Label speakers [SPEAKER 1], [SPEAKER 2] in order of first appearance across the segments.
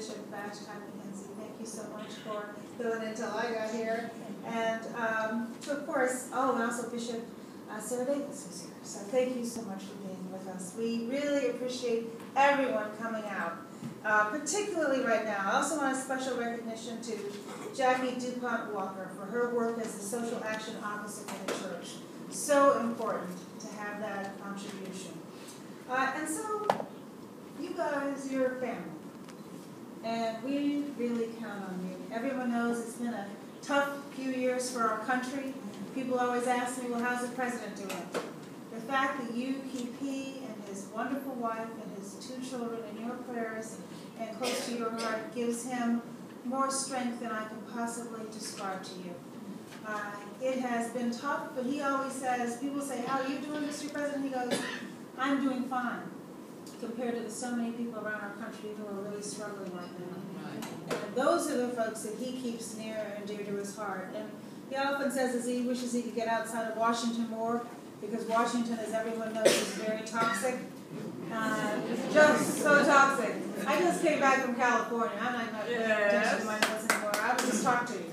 [SPEAKER 1] Bishop Vashti McKenzie. Thank you so much for filling in until I got here. And of course, and also Bishop Sarah Davis is here. So thank you so much for being with us. We really appreciate everyone coming out, particularly right now. I also want a special recognition to Jackie DuPont Walker for her work as the Social Action Officer for the church. So important to have that contribution. And so, you guys, you're a family. And we really count on you. Everyone knows it's been a tough few years for our country. People always ask me, well, how's the president doing? The fact that you keep he and his wonderful wife and his 2 children in your prayers and close to your heart gives him more strength than I can possibly describe to you. It has been tough, but he always says, people say, how are you doing, Mr. President? He goes, I'm doing fine, compared to the so many people around our country who are really struggling right now. And those are the folks that he keeps near and dear to his heart. And he often says that he wishes he could get outside of Washington more, because Washington, as everyone knows, is very toxic. Just so toxic. I just came back from California. I'm not paying attention to my notes anymore. I would just talk to you.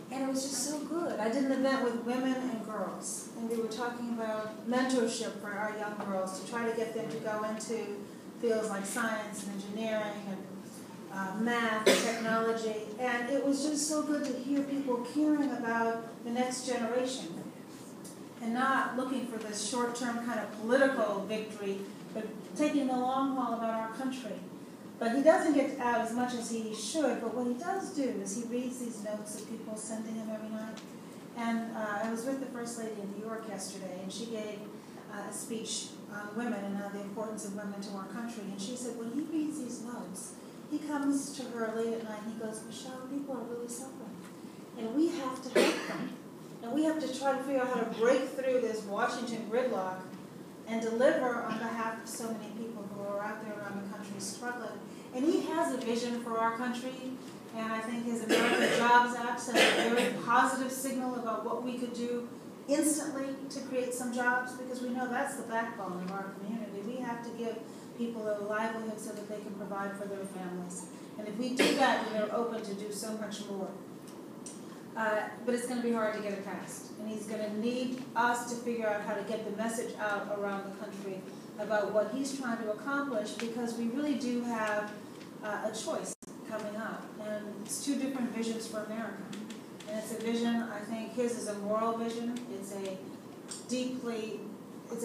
[SPEAKER 1] And it was just so good. I did an event with women and girls, and we were talking about mentorship for our young girls to try to get them to go into fields like science and engineering and math and technology. And it was just so good to hear people caring about the next generation and not looking for this short-term kind of political victory, but taking the long haul about our country. But he doesn't get out as much as he should, but what he does do is he reads these notes that people send to him every night. And I was with the First Lady in New York yesterday, and she gave a speech on women and the importance of women to our country. And she said when he reads these notes, he comes to her late at night and he goes, Michelle, people are really suffering. And we have to help them. And we have to try to figure out how to break through this Washington gridlock and deliver on behalf of so many people who are out there around the country struggling. And he has a vision for our country, and I think his American Jobs Act sends a very positive signal about what we could do instantly to create some jobs, because we know that's the backbone of our community. We have to give people a livelihood so that they can provide for their families. And if we do that, then they're open to do so much more. But it's going to be hard to get it passed. And he's going to need us to figure out how to get the message out around the country about what he's trying to accomplish, because we really do have a choice coming up. And it's 2 different visions for America. And it's a vision, I think his is a moral vision. It's a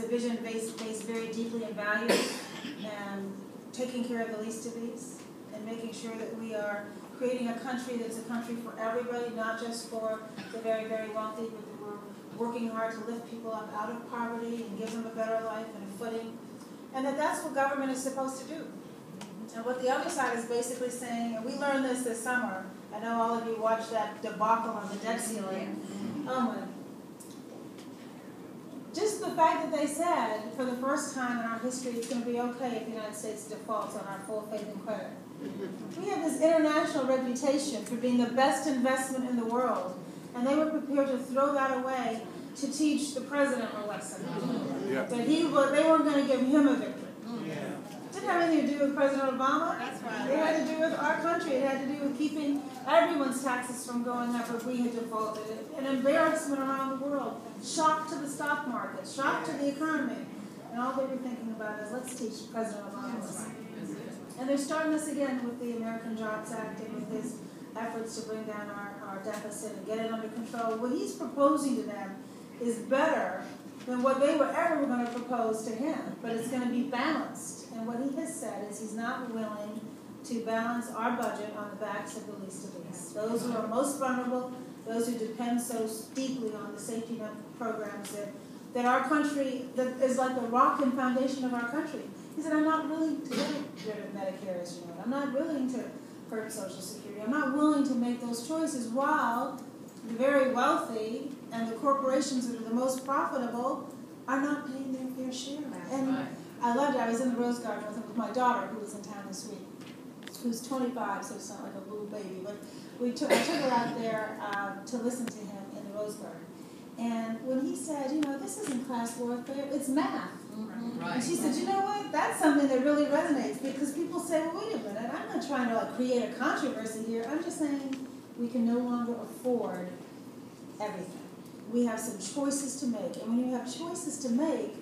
[SPEAKER 1] vision based very deeply in values and taking care of the least of these and making sure that we are creating a country that's a country for everybody, not just for the very, very wealthy, but that we're working hard to lift people up out of poverty and give them a better life and a footing. And that's what government is supposed to do. And what the other side is basically saying, and we learned this summer, I know all of you watched that debacle on the debt ceiling. Oh my. Just the fact that they said, for the first time in our history, it's going to be okay if the United States defaults on our full faith and credit. We have this international reputation for being the best investment in the world, and they were prepared to throw that away to teach the president a lesson. That they weren't going to give him a victory. It didn't have anything to do with President Obama. That's right. It had to do with our country. It had to do with keeping everyone's taxes from going up if we had defaulted. An embarrassment around the world. Shock to the stock market. Shock to the economy. And all they were thinking about is, let's teach President Obama a lesson. And they're starting this again with the American Jobs Act and with his efforts to bring down our deficit and get it under control. What he's proposing to them is better than what they were ever going to propose to him, but it's going to be balanced. And what he has said is he's not willing to balance our budget on the backs of the least of these. Those who are most vulnerable, those who depend so deeply on the safety net programs that our country, that is like the rock and foundation of our country. He said, I'm not willing to get rid of Medicare, as you know. I'm not willing to hurt Social Security. I'm not willing to make those choices while the very wealthy and the corporations that are the most profitable are not paying their fair share. And I loved it. I was in the Rose Garden with my daughter, who was in town this week, who's 25, so it's not like a little baby. But I took her out there to listen to him in the Rose Garden. And when he said, this isn't class warfare, it's math. Right. And she said, you know what? That's something that really resonates, because people say, well, wait a minute, I'm not trying to create a controversy here. I'm just saying we can no longer afford everything. We have some choices to make. And when you have choices to make,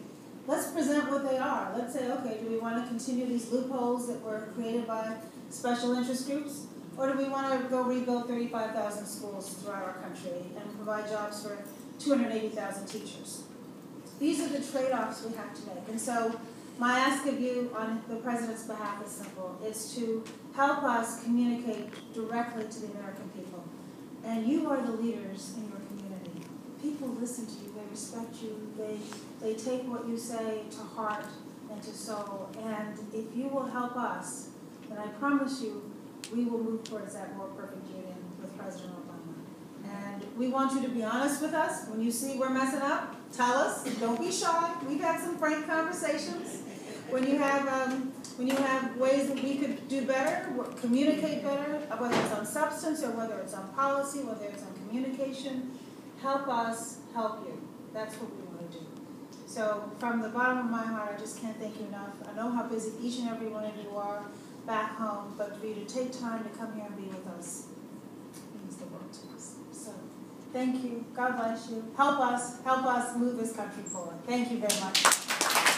[SPEAKER 1] let's present what they are. Let's say, okay, do we want to continue these loopholes that were created by special interest groups? Or do we want to go rebuild 35,000 schools throughout our country and provide jobs for 280,000 teachers? These are the trade-offs we have to make. And so my ask of you on the President's behalf is simple. It's to help us communicate directly to the American people. And you are the leaders in your community. People listen to you. They respect you. They take what you say to heart and to soul. And if you will help us, then I promise you, we will move towards that more perfect union with President Obama. And we want you to be honest with us. When you see we're messing up, tell us. Don't be shy. We've had some frank conversations. When you have ways that we could do better, communicate better, whether it's on substance or whether it's on policy, whether it's on communication, help us help you. That's what we want to do. So from the bottom of my heart, I just can't thank you enough. I know how busy each and every one of you are back home, but for you to take time to come here and be with us means the world to us. So thank you. God bless you. Help us move this country forward. Thank you very much.